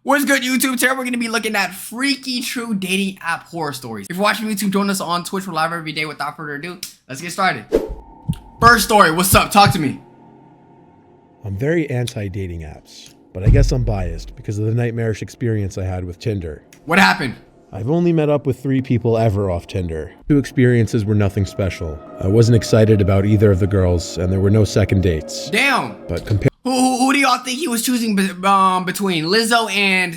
What's good, YouTube? Today we're going to be looking at freaky true dating app horror stories. If you're watching YouTube, join us on Twitch. We're live every day. Without further ado, let's get started. First story. What's up? Talk to me. I'm very anti-dating apps, but I guess I'm biased because of the nightmarish experience I had with Tinder. What happened? I've only met up with 3 people ever off Tinder. 2 experiences were nothing special. I wasn't excited about either of the girls, and there were no second dates. Damn. But compared Who do y'all think he was choosing between Lizzo and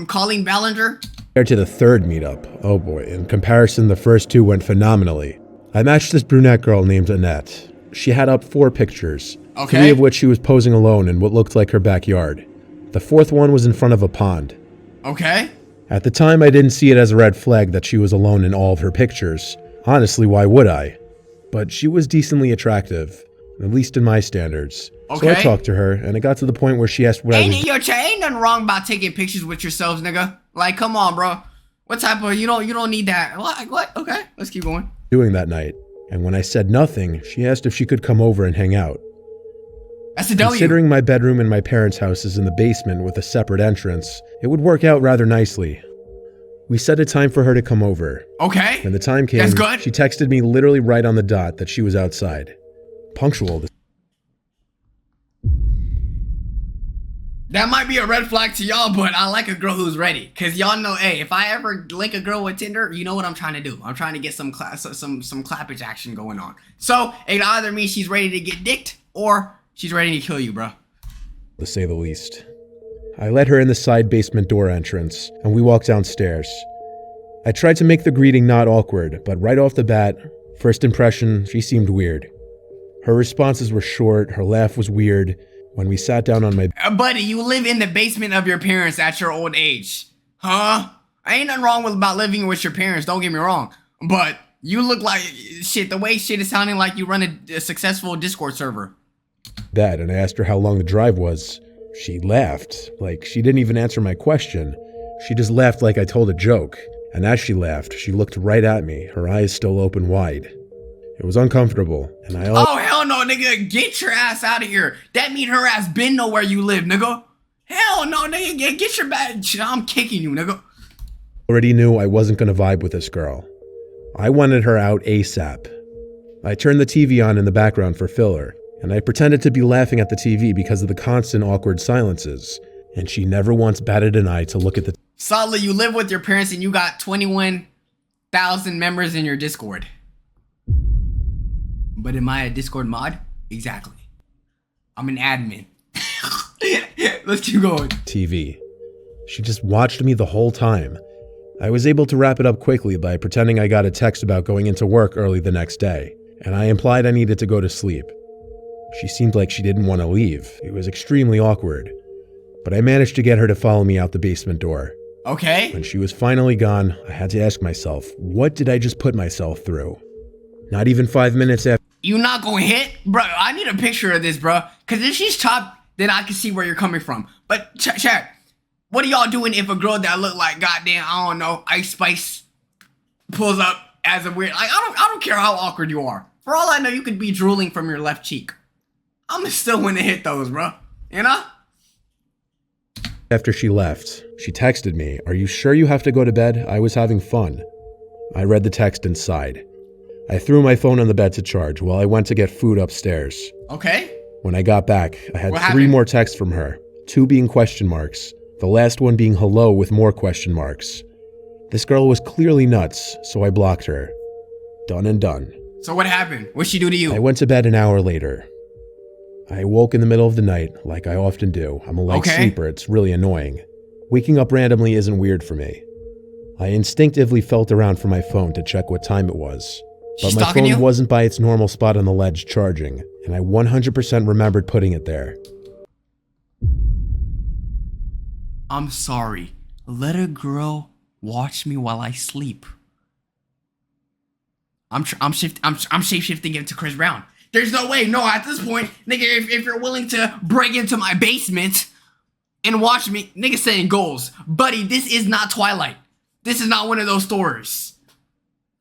Colleen Ballinger? to the 3rd meetup, oh boy, in comparison the first 2 went phenomenally. I matched this brunette girl named Annette. She had up 4 pictures, Okay. 3 of which she was posing alone in what looked like her backyard. The 4th one was in front of a pond. Okay. At the time, I didn't see it as a red flag that she was alone in all of her pictures. Honestly, why would I? But she was decently attractive, at least in my standards. So I Okay. talked to her, and it got to the point where she asked what I was Ain't nothing wrong about taking pictures with yourselves, nigga. Like, come on, bro. What type of you don't need that? What? Okay, let's keep going. doing that night. And when I said nothing, she asked if she could come over and hang out. That's a W. Considering my bedroom in my parents' house is in the basement with a separate entrance, it would work out rather nicely. We set a time for her to come over. Okay. When the time came, That's good. she texted me literally right on the dot that she was outside. Punctual. That might be a red flag to y'all, but I like a girl who's ready. Cause y'all know, hey, if I ever link a girl with Tinder, you know what I'm trying to do. I'm trying to get some clappage action going on. So it either means she's ready to get dicked or she's ready to kill you, bro. To say the least. I led her in the side basement door entrance, and we walked downstairs. I tried to make the greeting not awkward, but right off the bat, first impression, she seemed weird. Her responses were short, her laugh was weird. When we sat down on my Buddy, you live in the basement of your parents at your old age. Huh? Ain't nothing wrong about living with your parents, don't get me wrong. But you look like shit. The way shit is sounding like you run a successful Discord server. bed, and I asked her how long the drive was. She laughed, like she didn't even answer my question. She just laughed like I told a joke. And as she laughed, she looked right at me, her eyes still open wide. It was uncomfortable, and Oh, hell no, nigga. Get your ass out of here. That mean her ass been know where you live, nigga. Hell no, nigga. Get your bad shit. I'm kicking you, nigga. already knew I wasn't gonna vibe with this girl. I wanted her out ASAP. I turned the TV on in the background for filler, and I pretended to be laughing at the TV because of the constant awkward silences, and she never once batted an eye to look at the Solidly, you live with your parents and you got 21,000 members in your Discord. But am I a Discord mod? Exactly. I'm an admin. Let's keep going. TV. She just watched me the whole time. I was able to wrap it up quickly by pretending I got a text about going into work early the next day, and I implied I needed to go to sleep. She seemed like she didn't want to leave. It was extremely awkward. But I managed to get her to follow me out the basement door. Okay. When she was finally gone, I had to ask myself, what did I just put myself through? Not even 5 minutes after You not gonna hit? Bro, I need a picture of this, bro. Cause if she's chopped, then I can see where you're coming from. But chat, what are y'all doing if a girl that look like goddamn, I don't know, Ice Spice pulls up as a weird, like, I don't care how awkward you are. For all I know, you could be drooling from your left cheek. I'm still gonna hit those, bro. You know? she left, she texted me, "Are you sure you have to go to bed? I was having fun." I read the text and sighed. I threw my phone on the bed to charge while I went to get food upstairs. Okay. When I got back, I had What 3 happened? more texts from her, 2 being question marks, the last one being hello with more question marks. This girl was clearly nuts, so I blocked her. Done and done. So what happened? What'd she do to you? I went to bed an hour later. I woke in the middle of the night, like I often do. I'm a light Okay. sleeper, it's really annoying. Waking up randomly isn't weird for me. I instinctively felt around for my phone to check what time it was. But She's my stalking phone you? wasn't by its normal spot on the ledge charging, and I 100% remembered putting it there. I'm sorry. Let a girl watch me while I sleep. I'm shape-shifting into Chris Brown. There's no way. No, at this point, nigga, if you're willing to break into my basement and watch me, nigga saying goals. Buddy, this is not Twilight. This is not one of those stories.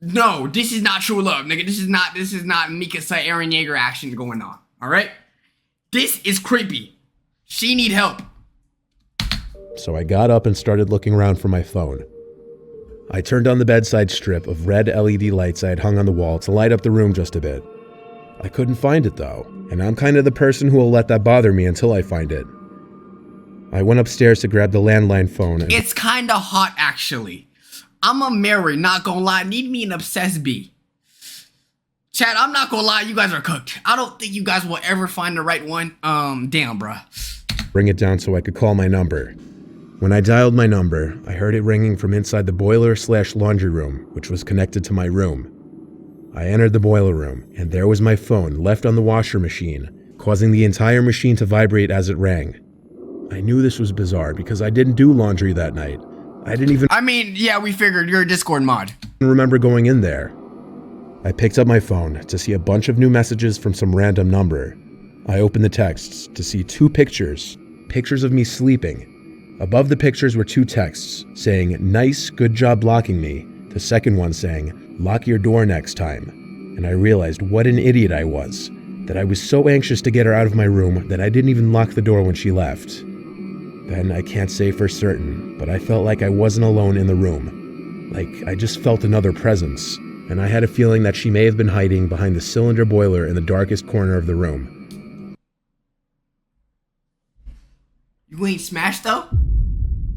No, this is not true love, nigga. This is not Mikasa Eren Yeager action going on. Alright? This is creepy. She need help. so I got up and started looking around for my phone. I turned on the bedside strip of red LED lights I had hung on the wall to light up the room just a bit. I couldn't find it though, and I'm kind of the person who will let that bother me until I find it. I went upstairs to grab the landline phone and— It's kinda hot, actually. I'm a Mary, not gonna lie. Need me an obsessed bee. Chad, I'm not gonna lie, you guys are cooked. I don't think you guys will ever find the right one. Damn, bruh. bring it down so I could call my number. When I dialed my number, I heard it ringing from inside the boiler/laundry room, which was connected to my room. I entered the boiler room, and there was my phone left on the washer machine, causing the entire machine to vibrate as it rang. I knew this was bizarre because I didn't do laundry that night. I didn't even— I mean, yeah, we figured you're a Discord mod. remember going in there. I picked up my phone to see a bunch of new messages from some random number. I opened the texts to see 2 pictures of me sleeping. Above the pictures were 2 texts saying, "Nice, good job blocking me." The second one saying, "Lock your door next time." And I realized what an idiot I was, that I was so anxious to get her out of my room that I didn't even lock the door when she left. Then I can't say for certain, but I felt like I wasn't alone in the room. Like I just felt another presence, and I had a feeling that she may have been hiding behind the cylinder boiler in the darkest corner of the room. You ain't smashed though?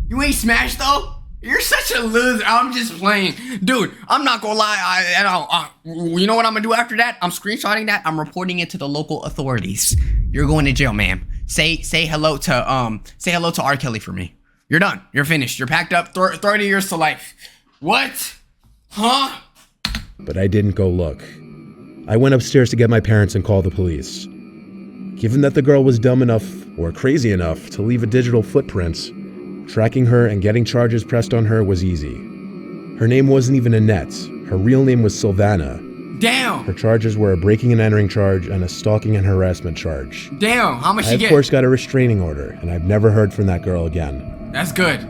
You ain't smashed though? You're such a loser. I'm just playing. Dude, I'm not gonna lie. You know what I'm gonna do after that? I'm screenshotting that. I'm reporting it to the local authorities. You're going to jail, ma'am. Say hello to R. Kelly for me. You're done. You're finished. You're packed up. 30 years to life. What? Huh? But I didn't go look. I went upstairs to get my parents and call the police. Given that the girl was dumb enough, or crazy enough, to leave a digital footprint, tracking her and getting charges pressed on her was easy. Her name wasn't even Annette. Her real name was Sylvana. Damn! Her charges were a breaking and entering charge and a stalking and harassment charge. Damn, how much she get? I, of course, got a restraining order, and I've never heard from that girl again. That's good.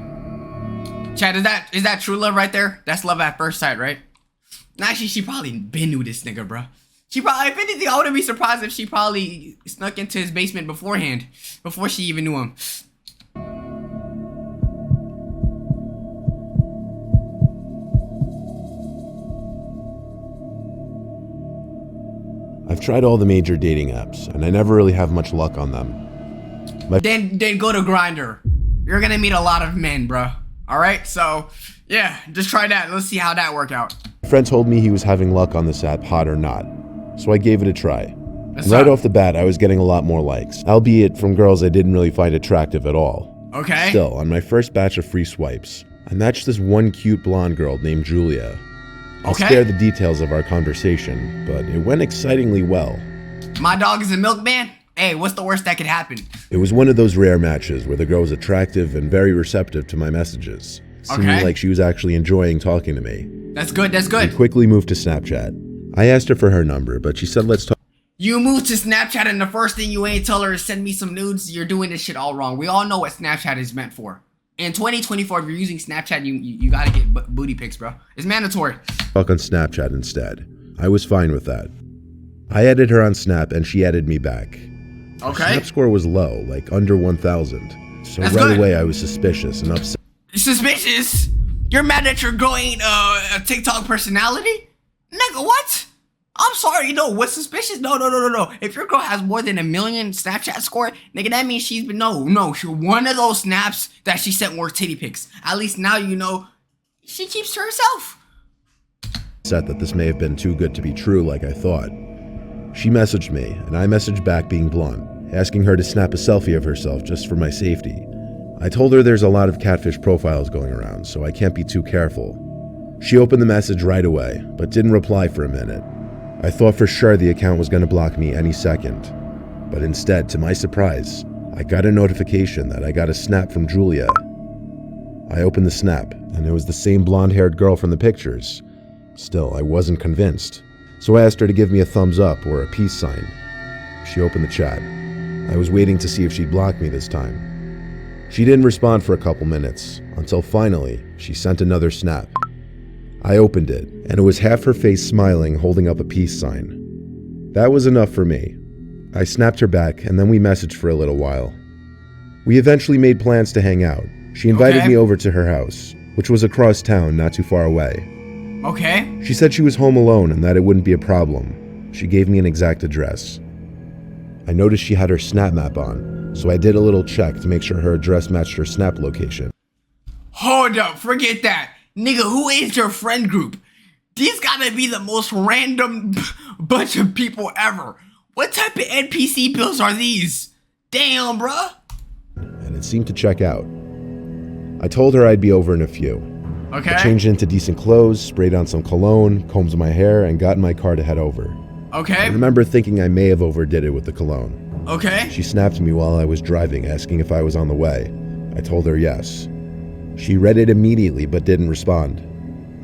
Chad, is that true love right there? That's love at first sight, right? Actually, she probably been knew this nigga, bro. She probably, if anything, I wouldn't be surprised if she probably snuck into his basement beforehand, before she even knew him. I've tried all the major dating apps, and I never really have much luck on them. Then go to Grindr. You're gonna meet a lot of men, bro. Alright, so, yeah, just try that. Let's see how that work out. My friend told me he was having luck on this app, hot or not, so I gave it a try. That's Right up. off the bat, I was getting a lot more likes, albeit from girls I didn't really find attractive at all. Okay. Still, on my first batch of free swipes, I matched this one cute blonde girl named Julia. I'll Okay. spare the details of our conversation, but it went excitingly well. My dog is a milkman? Hey, what's the worst that could happen? It was one of those rare matches where the girl was attractive and very receptive to my messages, seeming Okay. like she was actually enjoying talking to me. That's good, that's We good. quickly moved to Snapchat. I asked her for her number, but she said let's talk. You moved to Snapchat and the first thing you ain't tell her is send me some nudes. You're doing this shit all wrong. We all know what Snapchat is meant for. In 2024, if you're using Snapchat, you gotta get booty pics, bro. It's mandatory. Talk on Snapchat instead. I was fine with that. I added her on Snap and she added me back. Her Okay. Snap score was low, like under 1,000. So That's right good. away I was suspicious and upset. Suspicious? You're mad that you're growing a TikTok personality? Nigga, what? I'm sorry, no, what's suspicious? No. If your girl has more than 1 million Snapchat score, nigga, that means she's been, she one of those snaps that she sent more titty pics. At least now you know she keeps to herself. That this may have been too good to be true like I thought. She messaged me, and I messaged back being blunt, asking her to snap a selfie of herself just for my safety. I told her there's a lot of catfish profiles going around, so I can't be too careful. She opened the message right away, but didn't reply for a minute. I thought for sure the account was going to block me any second. But instead, to my surprise, I got a notification that I got a snap from Julia. I opened the snap, and it was the same blonde-haired girl from the pictures. Still, I wasn't convinced, so I asked her to give me a thumbs up or a peace sign. She opened the chat. I was waiting to see if she'd block me this time. She didn't respond for a couple minutes, until finally, she sent another snap. I opened it, and it was half her face smiling, holding up a peace sign. That was enough for me. I snapped her back, and then we messaged for a little while. We eventually made plans to hang out, She invited Okay. me over to her house, which was across town, not too far away. Okay. She said she was home alone and that it wouldn't be a problem. She gave me an exact address. I noticed she had her Snap map on, so I did a little check to make sure her address matched her Snap location. Hold up, forget that. Nigga, who is your friend group? These gotta be the most random bunch of people ever. What type of NPC bills are these? Damn, bruh. And it seemed to check out. I told her I'd be over in a few. Okay. I changed into decent clothes, sprayed on some cologne, combed my hair, and got in my car to head over. I Okay. remember thinking I may have overdid it with the cologne. Okay. She snapped me while I was driving, asking if I was on the way. I told her yes. She read it immediately but didn't respond.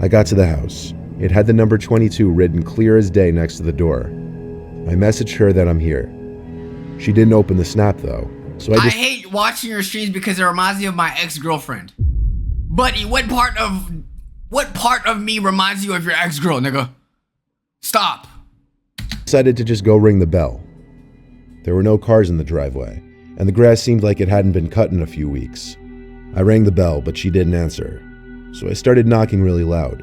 I got to the house. It had the number 22 written clear as day next to the door. I messaged her that I'm here. She didn't open the Snap though, so I hate watching your streams because it reminds me of my ex-girlfriend. Buddy, what part of me reminds you of your ex-girl, nigga? Stop. decided to just go ring the bell. There were no cars in the driveway, and the grass seemed like it hadn't been cut in a few weeks. I rang the bell, but she didn't answer, so I started knocking really loud.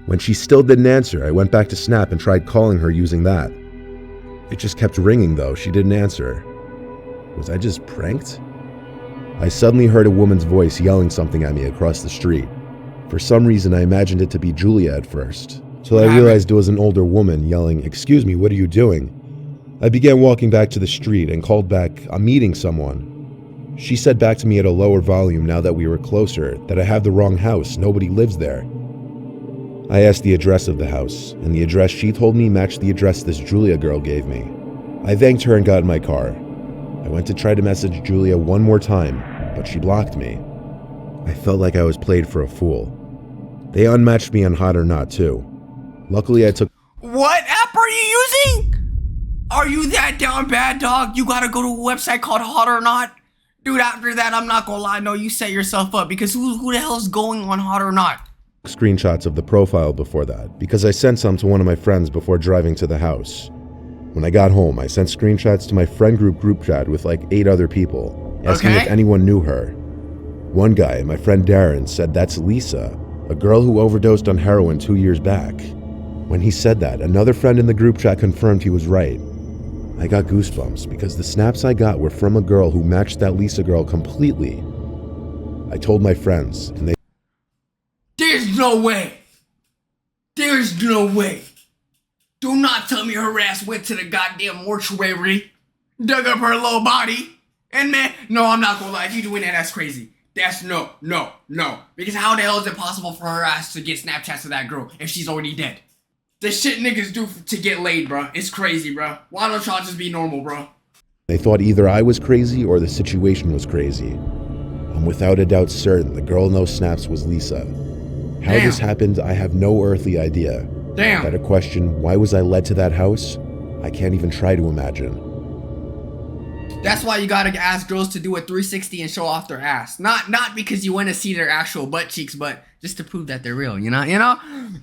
When she still didn't answer, I went back to Snap and tried calling her using that. It just kept ringing though, she didn't answer. Was I just pranked? I suddenly heard a woman's voice yelling something at me across the street. For some reason, I imagined it to be Julia at first, till I realized it was an older woman yelling, "Excuse me, what are you doing?" I began walking back to the street and called back, "I'm meeting someone." She said back to me at a lower volume now that we were closer that I have the wrong house, nobody lives there. I asked the address of the house, and the address she told me matched the address this Julia girl gave me. I thanked her and got in my car. I went to try to message Julia one more time, but she blocked me. I felt like I was played for a fool. They unmatched me on Hot or Not too. Luckily I took What app are you using? Are you that down bad, dog? You gotta go to a website called Hot or Not? Dude, after that, I'm not gonna lie, no, you set yourself up because who the hell is going on Hot or Not? screenshots of the profile before that because I sent some to one of my friends before driving to the house. When I got home, I sent screenshots to my friend group chat with like 8 other people, asking if anyone knew her. One guy, my friend Darren, said that's Lisa, a girl who overdosed on heroin 2 years back. When he said that, another friend in the group chat confirmed he was right. I got goosebumps because the snaps I got were from a girl who matched that Lisa girl completely. I told my friends, and they There's no way. There's no way. Do not tell me her ass went to the goddamn mortuary, dug up her little body, and man, no, I'm not gonna lie. If you doing that, that's crazy. That's no. Because how the hell is it possible for her ass to get Snapchats of that girl if she's already dead? The shit niggas do to get laid, bro. It's crazy, bro. Why don't y'all just be normal, bro? They thought either I was crazy or the situation was crazy. I'm without a doubt certain the girl in those snaps was Lisa. How Damn. this happened, I have no earthly idea. Damn. Without a question, why was I led to that house? I can't even try to imagine. That's why you gotta ask girls to do a 360 and show off their ass. Not because you want to see their actual butt cheeks, but just to prove that they're real, you know?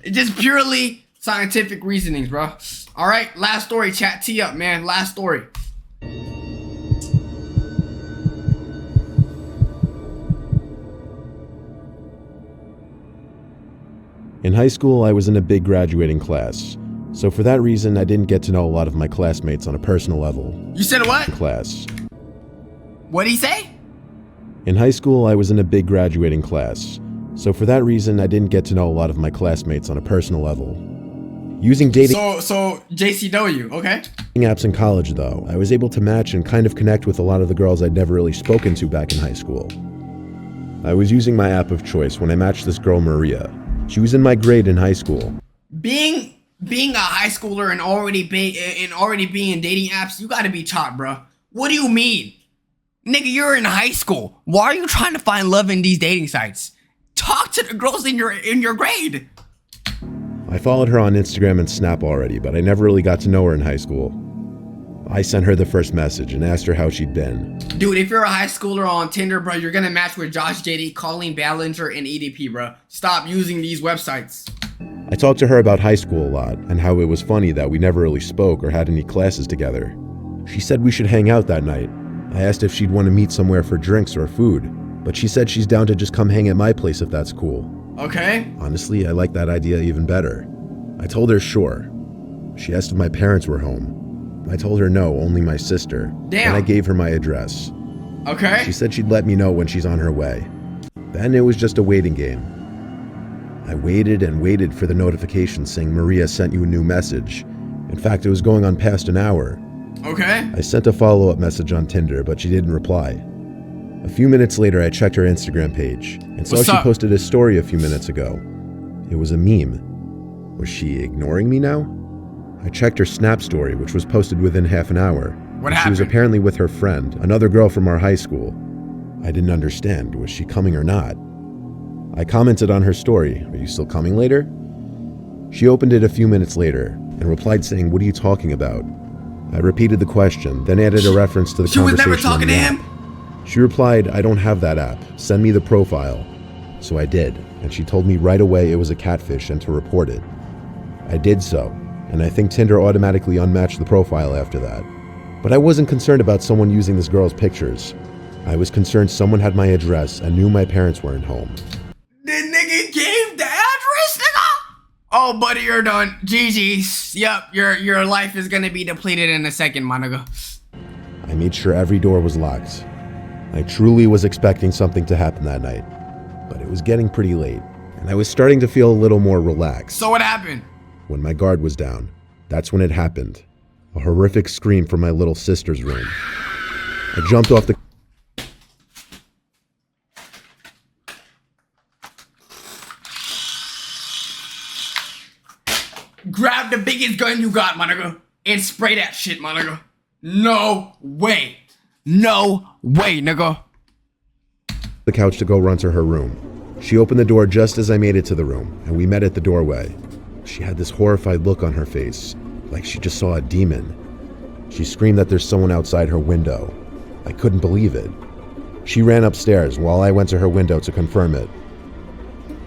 Just purely scientific reasonings, bro. All right, last story, chat. Tee up, man. Last story. In high school, I was in a big graduating class. So for that reason, I didn't get to know a lot of my classmates on a personal level. You said what? Class. What'd he say? In high school, I was in a big graduating class. So for that reason, I didn't get to know a lot of my classmates on a personal level. Using dating So JCW, okay? apps in college, though, I was able to match and kind of connect with a lot of the girls I'd never really spoken to back in high school. I was using my app of choice when I matched this girl, Maria. She was in my grade in high school. Being a high schooler and already being in dating apps, you gotta be taught, bro. What do you mean? Nigga, you're in high school. Why are you trying to find love in these dating sites? Talk to the girls in your grade. I followed her on Instagram and Snap already, but I never really got to know her in high school. I sent her the first message and asked her how she'd been. Dude, if you're a high schooler on Tinder, bro, you're gonna match with Josh JD, Colleen Ballinger, and EDP, bro. Stop using these websites. I talked to her about high school a lot and how it was funny that we never really spoke or had any classes together. She said we should hang out that night. I asked if she'd want to meet somewhere for drinks or food. but she said she's down to just come hang at my place if that's cool. Okay. Honestly, I like that idea even better. I told her sure. She asked if my parents were home. I told her no, only my sister. Damn. And I gave her my address. Okay. She said she'd let me know when she's on her way. Then it was just a waiting game. I waited and waited for the notification saying Maria sent you a new message. In fact, it was going on past an hour. Okay. I sent a follow-up message on Tinder, but she didn't reply. A few minutes later, I checked her Instagram page and saw What's she up? posted a story a few minutes ago. It was a meme. Was she ignoring me now? I checked her Snap story, which was posted within half an hour. What She was happened? apparently with her friend, another girl from our high school. I didn't understand. Was she coming or not? I commented on her story. Are you still coming later? She opened it a few minutes later and replied saying, "What are you talking about?" I repeated the question, then added a reference to the She was conversation. never talking to on the him? app. She replied, "I don't have that app. Send me the profile." So I did, and she told me right away it was a catfish and to report it. I did so, and I think Tinder automatically unmatched the profile after that. But I wasn't concerned about someone using this girl's pictures. I was concerned someone had my address and knew my parents weren't home. The nigga gave the address, nigga? Oh, buddy, you're done. GG's. Yep, your life is gonna be depleted in a second, my nigga. I made sure every door was locked. I truly was expecting something to happen that night, but it was getting pretty late, and I was starting to feel a little more relaxed. So what happened? When my guard was down, that's when it happened. A horrific scream from my little sister's room. I jumped off the Grab the biggest gun you got, my nigga, and spray that shit, my nigga. No way. No way, nigga. couch to go run to her room. She opened the door just as I made it to the room, and we met at the doorway. She had this horrified look on her face, like she just saw a demon. She screamed that there's someone outside her window. I couldn't believe it. She ran upstairs while I went to her window to confirm it.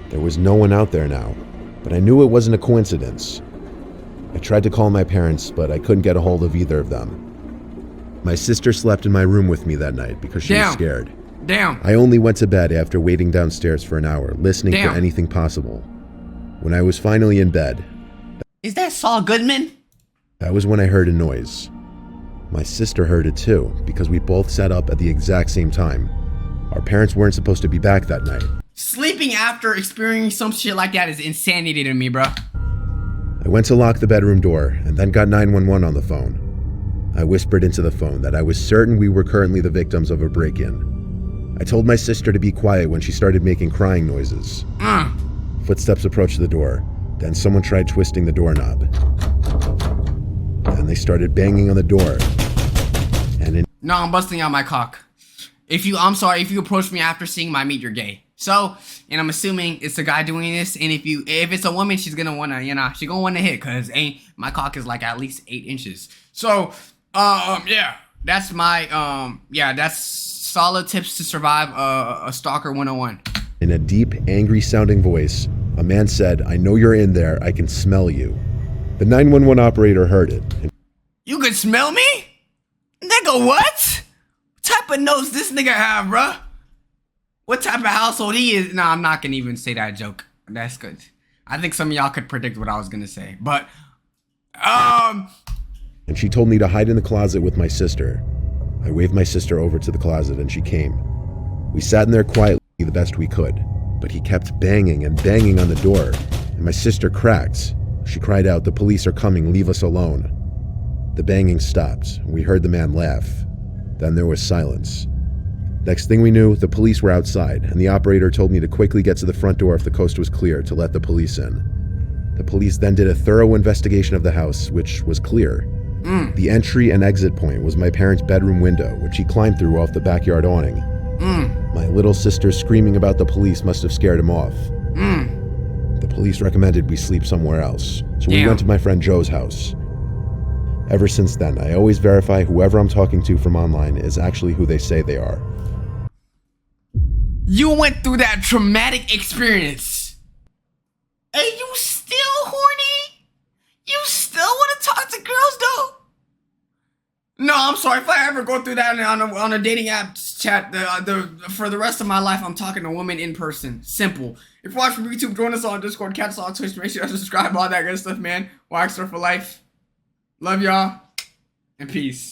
There was no one out there now, but I knew it wasn't a coincidence. I tried to call my parents, but I couldn't get a hold of either of them. My sister slept in my room with me that night because she was scared. Damn. I only went to bed after waiting downstairs for an hour, listening for Damn. anything possible. When I was finally in bed, Is that Saul Goodman? that was when I heard a noise. My sister heard it too, because we both sat up at the exact same time. Our parents weren't supposed to be back that night. Sleeping after experiencing some shit like that is insanity to me, bro. I went to lock the bedroom door and then got 911 on the phone. I whispered into the phone that I was certain we were currently the victims of a break-in. I told my sister to be quiet when she started making crying noises. Footsteps approached the door. Then someone tried twisting the doorknob. Then they started banging on the door. And in No, I'm busting out my cock. I'm sorry, if you approach me after seeing my meat, you're gay. So, and I'm assuming it's a guy doing this, and if it's a woman, she's gonna wanna, she gonna wanna hit, cause my cock is like at least 8 inches. So, yeah, that's my, that's solid tips to survive a stalker 101. in a deep, angry-sounding voice, a man said, "I know you're in there. I can smell you." The 911 operator heard it. You can smell me? Nigga, what? What type of nose this nigga have, bruh? What type of household he is? Nah, I'm not gonna even say that joke. That's good. I think some of y'all could predict what I was gonna say. But, And she told me to hide in the closet with my sister. I waved my sister over to the closet and she came. We sat in there quietly the best we could, but he kept banging and banging on the door, and my sister cracked. She cried out, "The police are coming, leave us alone." The banging stopped. We heard the man laugh. Then there was silence. Next thing we knew, the police were outside, and the operator told me to quickly get to the front door if the coast was clear to let the police in. The police then did a thorough investigation of the house, which was clear. The entry and exit point was my parents' bedroom window, which he climbed through off the backyard awning. My little sister screaming about the police must have scared him off. The police recommended we sleep somewhere else, so we went to my friend Joe's house. Ever since then, I always verify whoever I'm talking to from online is actually who they say they are. you went through that traumatic experience. And you still horny? You still want to talk to girls, though? No, I'm sorry. If I ever go through that on a dating app chat, for the rest of my life, I'm talking to women in person. Simple. If you're watching YouTube, join us on Discord, catch us on Twitch, make sure to subscribe, all that good stuff, man. Waxer for life. Love y'all, and peace.